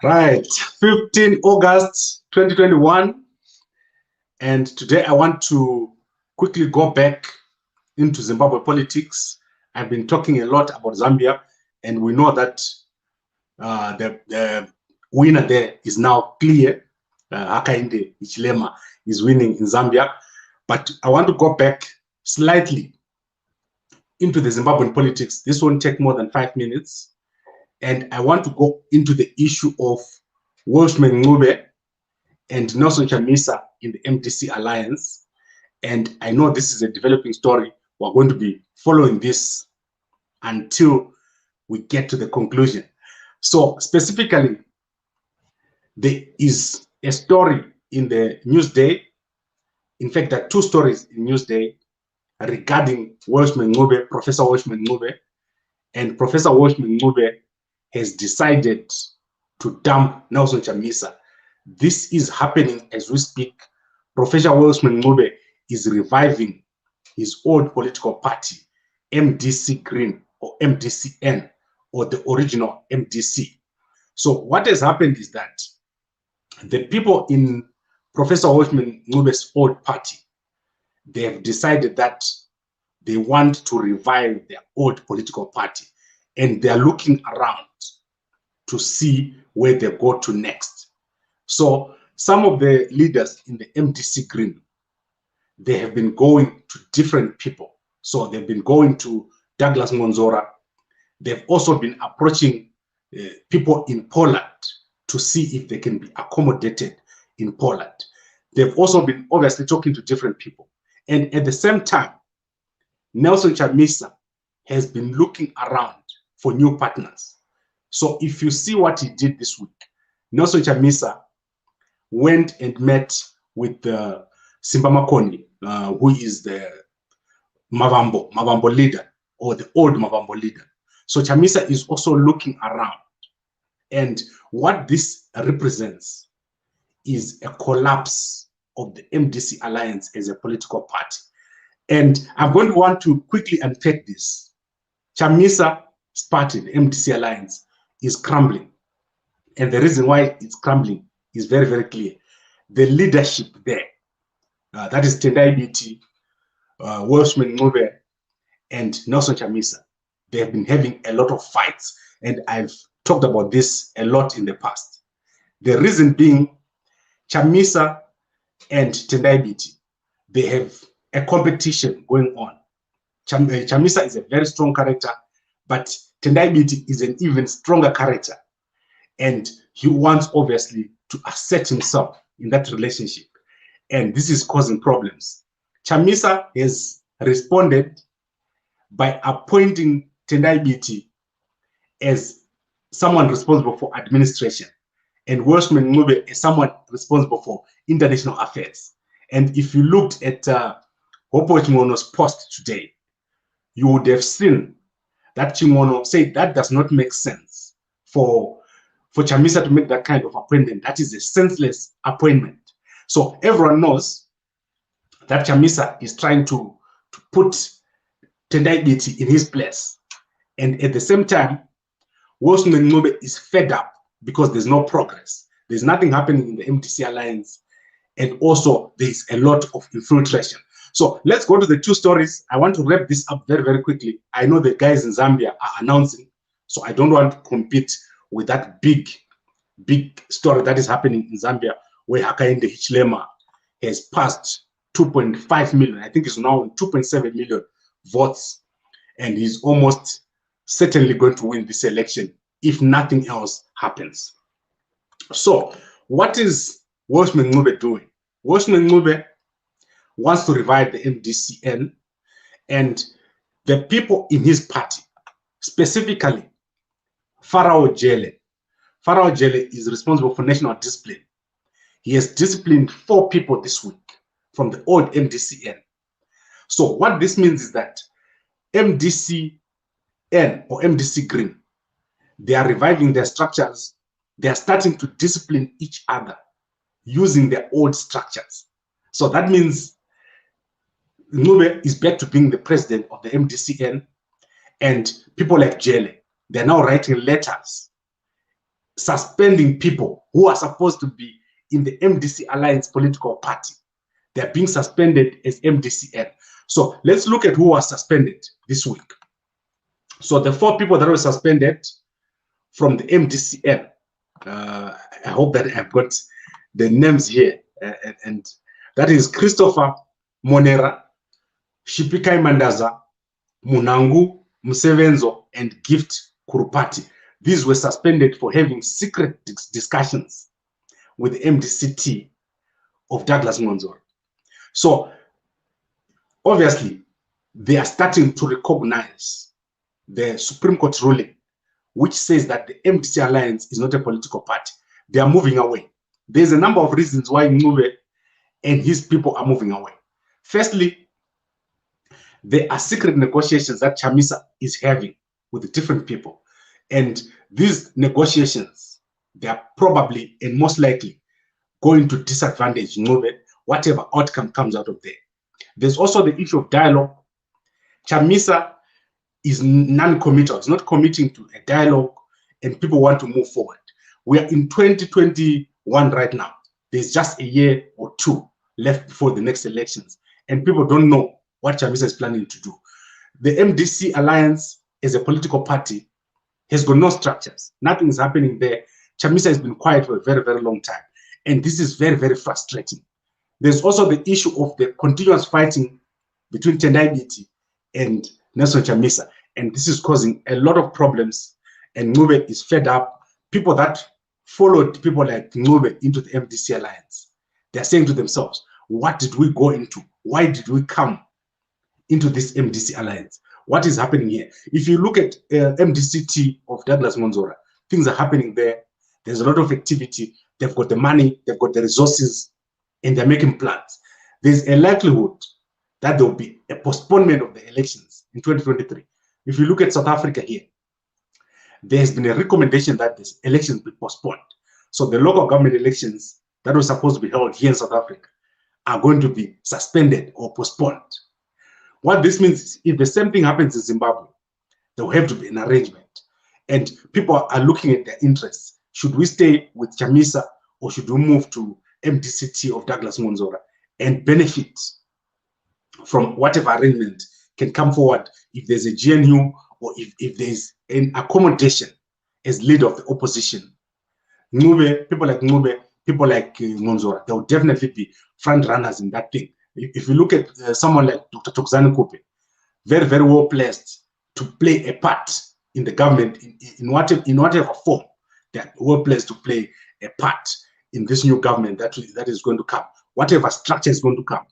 Right, 15 August 2021, and today I want to quickly go back into Zimbabwe politics. I've been talking a lot about Zambia, and we know that the winner there is now clear. Hakainde Hichilema is winning in Zambia, but I want to go back slightly into the Zimbabwean politics. This won't take more than 5 minutes. And I want to go into the issue of Welshman Ncube and Nelson Chamisa in the MDC Alliance. And I know this is a developing story. We're going to be following this until we get to the conclusion. So specifically, there is a story in the Newsday. In fact, there are two stories in Newsday regarding Welshman Ncube, Professor Welshman Ncube. And Professor Welshman Ncube has decided to dump Nelson Chamisa. This is happening as we speak. Professor Welshman Ncube is reviving his old political party, MDC Green or MDCN, or the original MDC. So what has happened is that the people in Professor Welshman Ncube's old party, they have decided that they want to revive their old political party, and they are looking around to see where they go to next. So some of the leaders in the MDC Green, they have been going to different people. So they've been going to Douglas Ngonzora. They've also been approaching people in Poland to see if they can be accommodated in Poland. They've also been obviously talking to different people. And at the same time, Nelson Chamisa has been looking around for new partners. So if you see what he did this week, Nelson Chamisa went and met with Simba Makoni, who is the Mavambo leader, or the old Mavambo leader. So Chamisa is also looking around. And what this represents is a collapse of the MDC Alliance as a political party. And I'm going to want to quickly unpack this. Chamisa's party, the MDC Alliance, is crumbling. And the reason why it's crumbling is very, very clear. The leadership there, that is Tendai Biti, Welshman Ncube, and Nelson Chamisa, they have been having a lot of fights. And I've talked about this a lot in the past. The reason being, Chamisa and Tendai Biti, they have a competition going on. Chamisa is a very strong character, but Tendai Biti is an even stronger character. And he wants, obviously, to assert himself in that relationship. And this is causing problems. Chamisa has responded by appointing Tendai Biti as someone responsible for administration, and Welshman Ncube as someone responsible for international affairs. And if you looked at Hopo Chingono's post today, you would have seen that Chingono said that does not make sense for Chamisa to make that kind of appointment. That is a senseless appointment. So everyone knows that Chamisa is trying to put Tendai Biti in his place. And at the same time, Welshman Ncube is fed up because there's no progress. There's nothing happening in the MDC Alliance. And also, there's a lot of infiltration. So let's go to the two stories. I want to wrap this up very, very quickly. I know the guys in Zambia are announcing, so I don't want to compete with that big story that is happening in Zambia, where Hakainde Hichilema has passed 2.5 million. I think it's now 2.7 million votes, and he's almost certainly going to win this election if nothing else happens. So what is Welshman Ncube doing? Welshman Ncube wants to revive the MDCN, and the people in his party, specifically Pharaoh Jele. Pharaoh Jele is responsible for national discipline. He has disciplined 4 people this week from the old MDCN. So what this means is that MDCN or MDC Green, they are reviving their structures. They are starting to discipline each other using their old structures. So that means Ncube is back to being the president of the MDCN, and people like Jele, they're now writing letters suspending people who are supposed to be in the MDC Alliance political party. They're being suspended as MDCN. So let's look at who was suspended this week. So the 4 people that were suspended from the MDCN, I hope that I've got the names here, and that is Christopher Monera, Shipikai Mandaza, Munangu Musevenzo, and Gift Kurupati. These were suspended for having secret discussions with the MDCT of Douglas Ngonzora. So obviously, they are starting to recognize the Supreme Court ruling, which says that the MDC Alliance is not a political party. They are moving away. There's a number of reasons why Ncube and his people are moving away. Firstly, there are secret negotiations that Chamisa is having with different people. And these negotiations, they are probably and most likely going to disadvantage Ncube, whatever outcome comes out of there. There's also the issue of dialogue. Chamisa is non-committal. It's not committing to a dialogue, and people want to move forward. We are in 2021 right now. There's just a year or 2 left before the next elections, and people don't know what Chamisa is planning to do. The MDC Alliance as a political party has got no structures. Nothing is happening there. Chamisa has been quiet for a very, very long time, and this is very, very frustrating. There's also the issue of the continuous fighting between Tendai Biti and Nelson Chamisa, and this is causing a lot of problems, and Ncube is fed up. People that followed people like Ncube into the MDC Alliance, they're saying to themselves, what did we go into? Why did we come into this MDC Alliance? What is happening here? If you look at MDCT of Douglas Ngonzora, things are happening there. There's a lot of activity. They've got the money, they've got the resources, and they're making plans. There's a likelihood that there will be a postponement of the elections in 2023. If you look at South Africa here, there's been a recommendation that this elections be postponed. So the local government elections that were supposed to be held here in South Africa are going to be suspended or postponed. What this means is if the same thing happens in Zimbabwe, there will have to be an arrangement. And people are looking at their interests. Should we stay with Chamisa, or should we move to MDCT of Douglas Ngonzora and benefit from whatever arrangement can come forward if there's a GNU, or if there's an accommodation as leader of the opposition? Ncube, people like Ncube, people like Ngonzora, they will definitely be front runners in that thing. If you look at someone like Dr. Thokozani Kupe, very, very well placed to play a part in the government in whatever form, they're well placed to play a part in this new government that is going to come, whatever structure is going to come,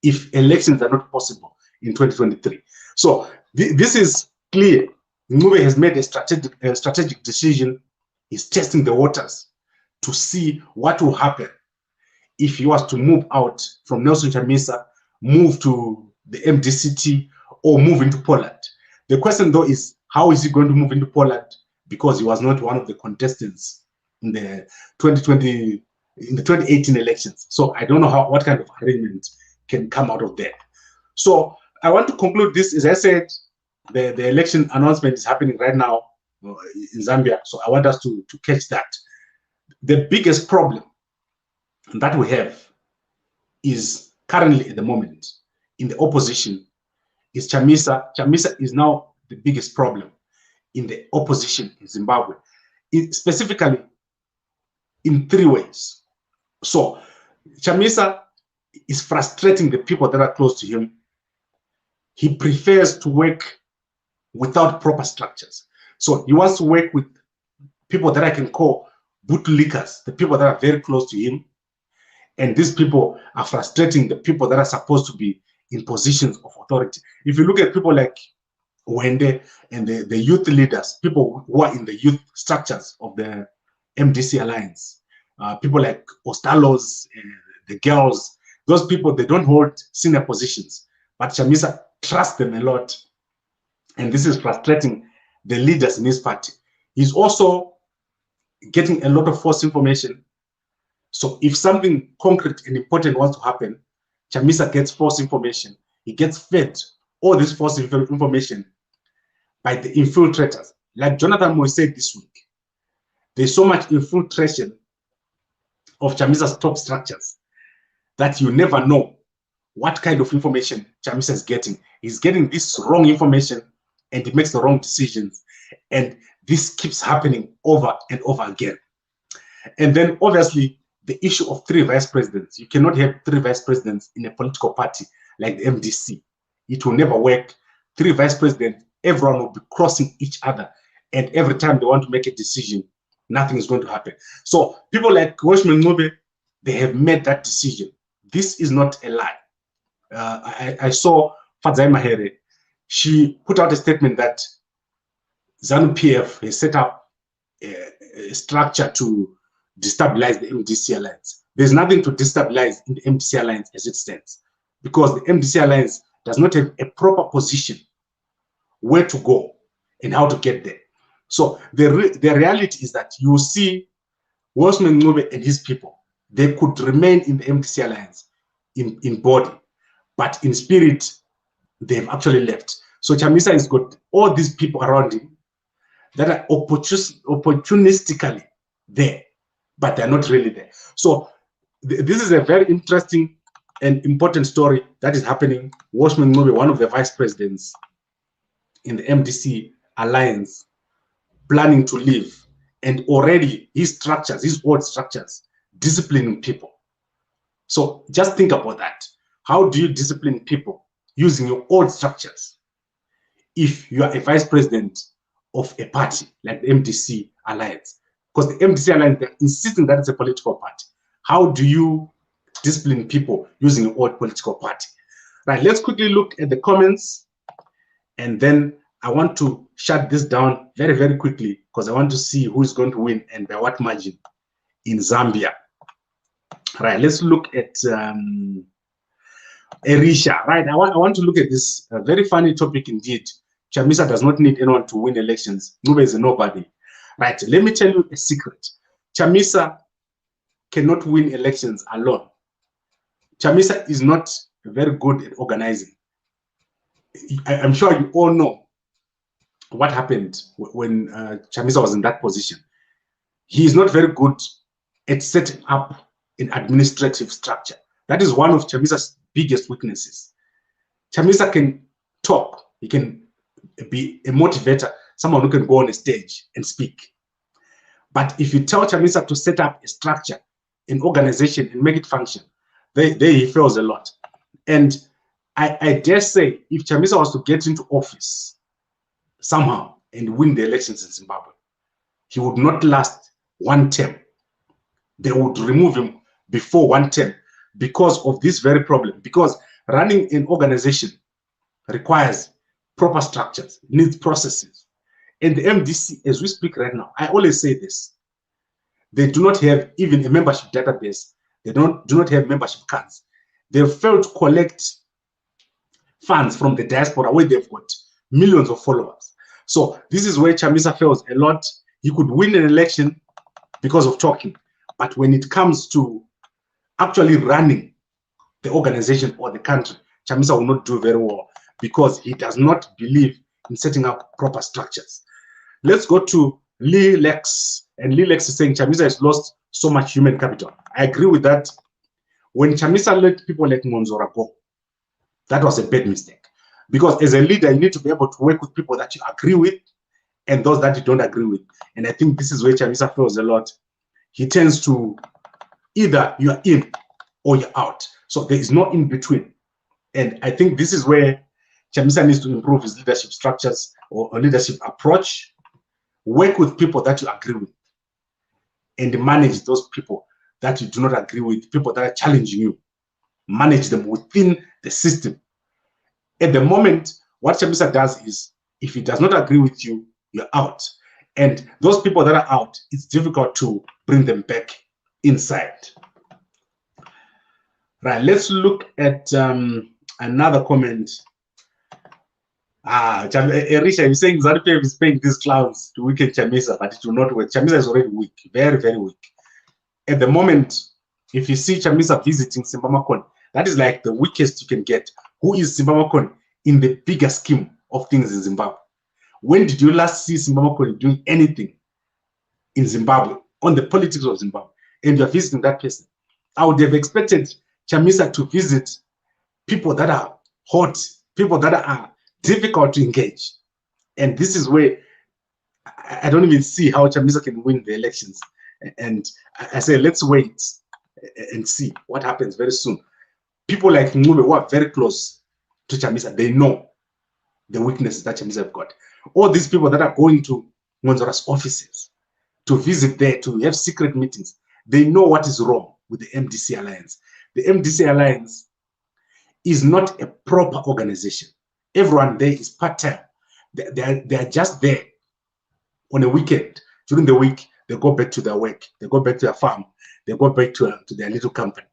if elections are not possible in 2023. So this is clear. Ncube has made a strategic decision. He's testing the waters to see what will happen if he was to move out from Nelson Chamisa, move to the MDCT, or move into Poland. The question, though, is how is he going to move into Poland, because he was not one of the contestants in the 2018 elections. So I don't know what kind of arrangement can come out of there. So I want to conclude this. As I said, the election announcement is happening right now in Zambia. So I want us to catch that. The biggest problem that we have is currently at the moment in the opposition is Chamisa. Chamisa is now the biggest problem in the opposition in Zimbabwe, specifically in 3 ways. So Chamisa is frustrating the people that are close to him. He prefers to work without proper structures. So he wants to work with people that I can call bootlickers, the people that are very close to him. And these people are frustrating the people that are supposed to be in positions of authority. If you look at people like Wende and the youth leaders, people who are in the youth structures of the MDC Alliance, people like Ostalos, the girls, those people, they don't hold senior positions. But Chamisa trusts them a lot. And this is frustrating the leaders in his party. He's also getting a lot of false information. So if something concrete and important wants to happen, Chamisa gets false information. He gets fed all this false information by the infiltrators. Like Jonathan Moy said this week, there's so much infiltration of Chamisa's top structures that you never know what kind of information Chamisa is getting. He's getting this wrong information and he makes the wrong decisions. And this keeps happening over and over again. And then obviously the issue of 3 vice presidents. You cannot have 3 vice presidents in a political party like the MDC. It will never work. 3 vice presidents, everyone will be crossing each other. And every time they want to make a decision, nothing is going to happen. So people like Welshman Ncube, they have made that decision. This is not a lie. I saw Fadzai Mahere. She put out a statement that ZANU-PF has set up a structure to destabilize the MDC Alliance. There's nothing to destabilize in the MDC Alliance as it stands, because the MDC Alliance does not have a proper position where to go and how to get there. So the reality is that you see Welshman Ncube and his people, they could remain in the MDC Alliance in body, but in spirit, they've actually left. So Chamisa has got all these people around him that are opportunistically there, but they're not really there. So this is a very interesting and important story that is happening. Welshman Ncube, one of the vice presidents in the MDC Alliance, planning to leave, and already his structures, his old structures, disciplining people. So just think about that. How do you discipline people using your old structures if you are a vice president of a party like the MDC Alliance? Because the MDC Alliance, they're insisting that it's a political party. How do you discipline people using your old political party? Right, let's quickly look at the comments, and then I want to shut this down very, very quickly because I want to see who is going to win and by what margin in Zambia. Right, let's look at Erisha. Right, I want to look at this very funny topic indeed. Chamisa does not need anyone to win elections. Ncube is a nobody. Right, let me tell you a secret. Chamisa cannot win elections alone. Chamisa is not very good at organizing. I'm sure you all know what happened when Chamisa was in that position. He is not very good at setting up an administrative structure. That is one of Chamisa's biggest weaknesses. Chamisa can talk. He can be a motivator, someone who can go on a stage and speak. But if you tell Chamisa to set up a structure, an organization, and make it function, there he fails a lot. And I dare say, if Chamisa was to get into office somehow and win the elections in Zimbabwe, he would not last one term. They would remove him before one term because of this very problem. Because running an organization requires proper structures, needs processes. And the MDC, as we speak right now, I always say this, they do not have even a membership database. They do not have membership cards. They've failed to collect funds from the diaspora where they've got millions of followers. So this is where Chamisa fails a lot. He could win an election because of talking, but when it comes to actually running the organization or the country, Chamisa will not do very well because he does not believe in setting up proper structures. Let's go to Lee Lex, and Lee Lex is saying Chamisa has lost so much human capital. I agree with that. When Chamisa let people like Monzora go, that was a bad mistake. Because as a leader, you need to be able to work with people that you agree with and those that you don't agree with. And I think this is where Chamisa fails a lot. He tends to either you're in or you're out. So there is no in between. And I think this is where Chamisa needs to improve his leadership structures or leadership approach. Work with people that you agree with and manage those people that you do not agree with, people that are challenging you. Manage them within the system. At the moment, what Chamisa does is, if he does not agree with you, you're out. And those people that are out, it's difficult to bring them back inside. Right, let's look at another comment. Erisha, you're saying ZANU-PF is paying these clowns to weaken Chamisa, but it will not work. Chamisa is already weak, very, very weak. At the moment, if you see Chamisa visiting Simbamakon, that is like the weakest you can get. Who is Simbamakon in the bigger scheme of things in Zimbabwe? When did you last see Simbamakon doing anything in Zimbabwe, on the politics of Zimbabwe, and you're visiting that person, I would have expected Chamisa to visit people that are hot, people that are difficult to engage. And this is where I don't even see how Chamisa can win the elections. And I say, let's wait and see what happens very soon. People like Ncube who are very close to Chamisa, they know the weaknesses that Chamisa have got. All these people that are going to Monzora's offices to visit there, to have secret meetings, they know what is wrong with the MDC Alliance. The MDC Alliance is not a proper organization. Everyone there is part-time. They are just there on a weekend. During the week, they go back to their work. They go back to their farm. They go back to their little company.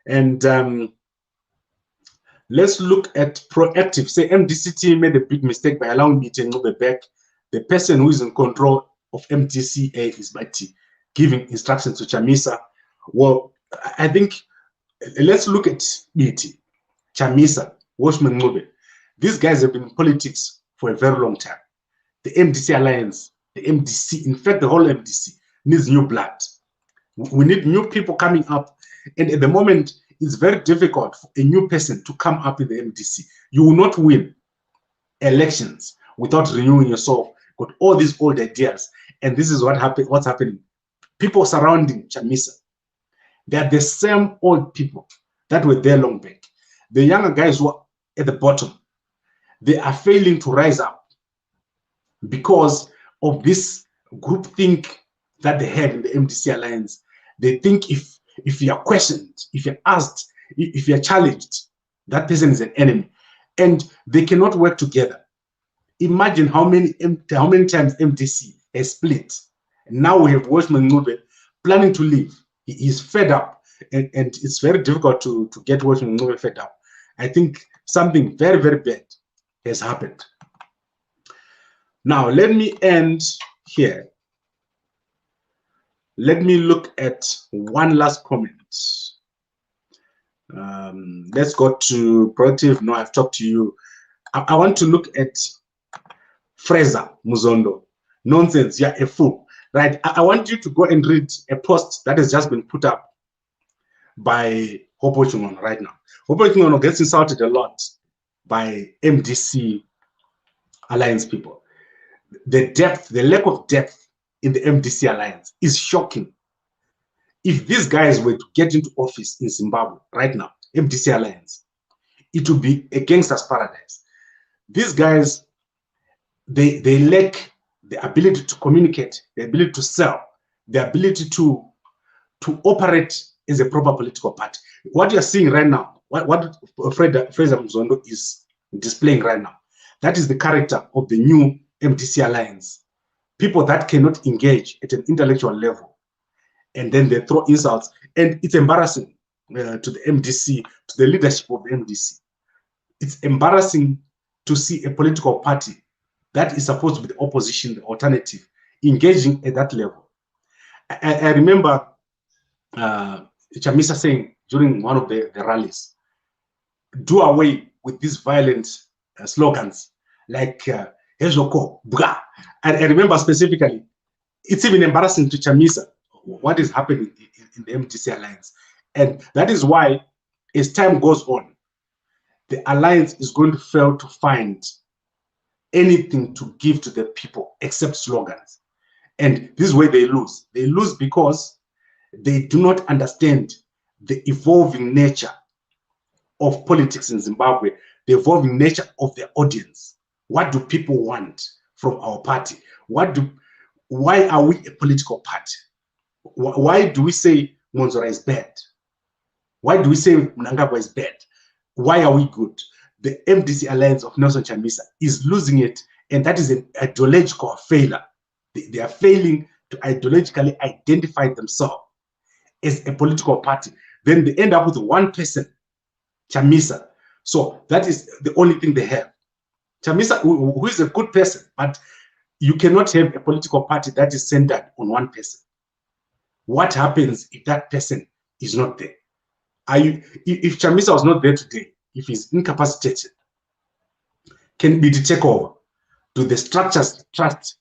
And let's look at proactive. Say MDC team made a big mistake by allowing me to move back. The person who is in control of MDCA is by giving instructions to Chamisa. Well, I think let's look at BT, Chamisa, Welshman Ncube. These guys have been in politics for a very long time. The MDC Alliance, the MDC, in fact, the whole MDC needs new blood. We need new people coming up. And at the moment, it's very difficult for a new person to come up in the MDC. You will not win elections without renewing yourself, got all these old ideas. And this is what's happening. People surrounding Chamisa, they are the same old people that were there long back. The younger guys who are at the bottom, they are failing to rise up because of this groupthink that they have in the MDC Alliance. They think if you are questioned, if you're asked, if you're challenged, that person is an enemy. And they cannot work together. Imagine how many times MDC has split. And now we have Welshman Ncube planning to leave. He is fed up. And it's very difficult to get Welshman Ncube fed up. I think something very, very bad has happened. Now, let me end here. Let me look at one last comment. Let's go to Productive. No, I've talked to you. I want to look at Fraser Muzondo. Nonsense, you're a fool. Right? I want you to go and read a post that has just been put up by Hopo Chungono right now. Hopo Chungono gets insulted a lot by MDC Alliance people. The depth, the lack of depth in the MDC Alliance is shocking. If these guys were to get into office in Zimbabwe right now, MDC Alliance, it would be a gangster's paradise. These guys, they lack the ability to communicate, the ability to sell, the ability to operate as a proper political party. What you're seeing right now, what Fraser Muzondo is displaying right now, that is the character of the new MDC Alliance. People that cannot engage at an intellectual level. And then they throw insults. And it's embarrassing to the MDC, to the leadership of the MDC. It's embarrassing to see a political party that is supposed to be the opposition, the alternative, engaging at that level. I remember Chamisa saying during one of the rallies, do away with these violent slogans like Hezoko, Bra. And I remember specifically, it's even embarrassing to Chamisa what is happening in the MDC Alliance. And that is why, as time goes on, the Alliance is going to fail to find anything to give to the people except slogans. And this is where they lose. They lose because they do not understand the evolving nature of politics in Zimbabwe, the evolving nature of their audience. What do people want from our party? Why are we a political party? Why do we say Monzora is bad? Why do we say Mnangagwa is bad? Why are we good? The MDC Alliance of Nelson Chamisa is losing it, and that is an ideological failure. They are failing to ideologically identify themselves as a political party. Then they end up with one person, Chamisa. So that is the only thing they have. Chamisa, who is a good person, but you cannot have a political party that is centered on one person. What happens if that person is not there? If Chamisa was not there today, if he's incapacitated, can BT take over? Do the structures trust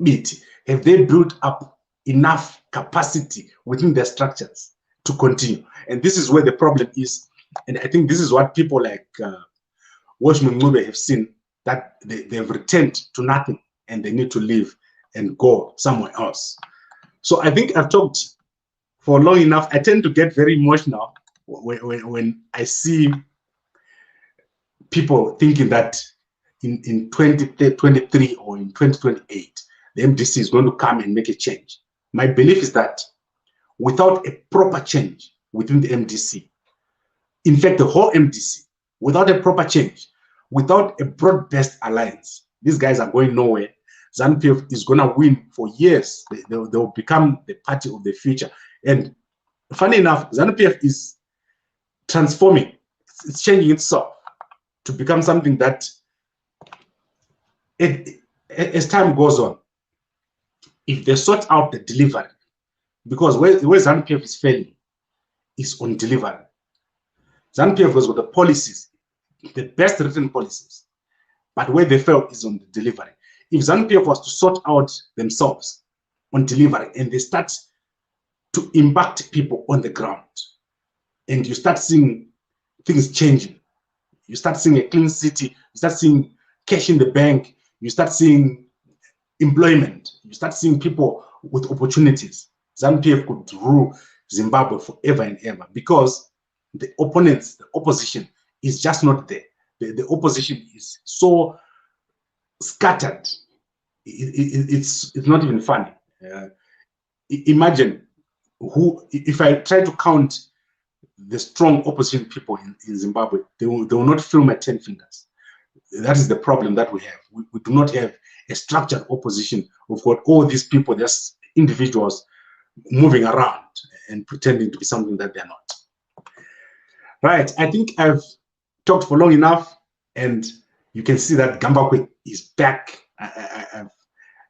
BT? Have they built up enough capacity within their structures to continue. And this is where the problem is. And I think this is what people like Welshman Ncube have seen, that they've returned to nothing and they need to leave and go somewhere else. So I think I've talked for long enough. I tend to get very emotional when I see people thinking that in 2023 or in 2028, the MDC is going to come and make a change. My belief is that without a proper change within the MDC, in fact, the whole MDC, without a proper change, without a broad-based alliance, these guys are going nowhere. ZANU-PF is going to win for years. They will become the party of the future. And funny enough, ZANU-PF is transforming. It's changing itself to become something that, as time goes on, if they sort out the delivery, because where ZANU-PF is failing is on delivery. ZANU-PF has got the policies, the best written policies, but where they fail is on the delivery. If ZANU-PF was to sort out themselves on delivery and they start to impact people on the ground, and you start seeing things changing, you start seeing a clean city, you start seeing cash in the bank, you start seeing employment, you start seeing people with opportunities, ZANU-PF could rule Zimbabwe forever and ever, because the opponents, the opposition is just not there. The opposition is so scattered. It's not even funny. Imagine if I try to count the strong opposition people in Zimbabwe, they will not fill my 10 fingers. That is the problem that we have. We do not have a structured opposition. We've got all these people, just individuals moving around and pretending to be something that they're not. Right, I think I've talked for long enough, and you can see that Gambakwe is back. I've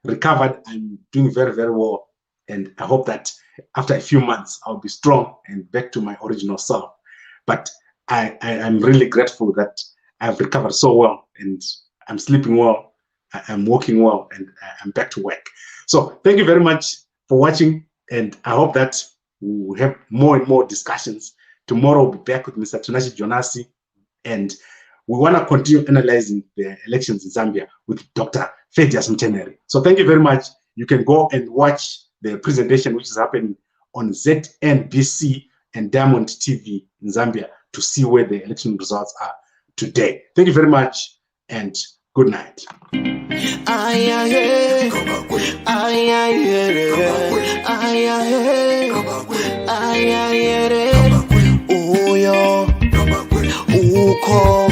recovered. I'm doing very, very well, and I hope that after a few months I'll be strong and back to my original self. But I'm really grateful that I've recovered so well, and I'm sleeping well, I'm walking well, and I'm back to work. So thank you very much for watching, and I hope that we'll have more and more discussions. Tomorrow we'll be back with Mr. Tunashi Jonasi, and we want to continue analyzing the elections in Zambia with Dr. Fedias Mcheneri. So thank you very much. You can go and watch the presentation which is happening on ZNBC and Diamond TV in Zambia to see where the election results are today. Thank you very much, and good night. Oh,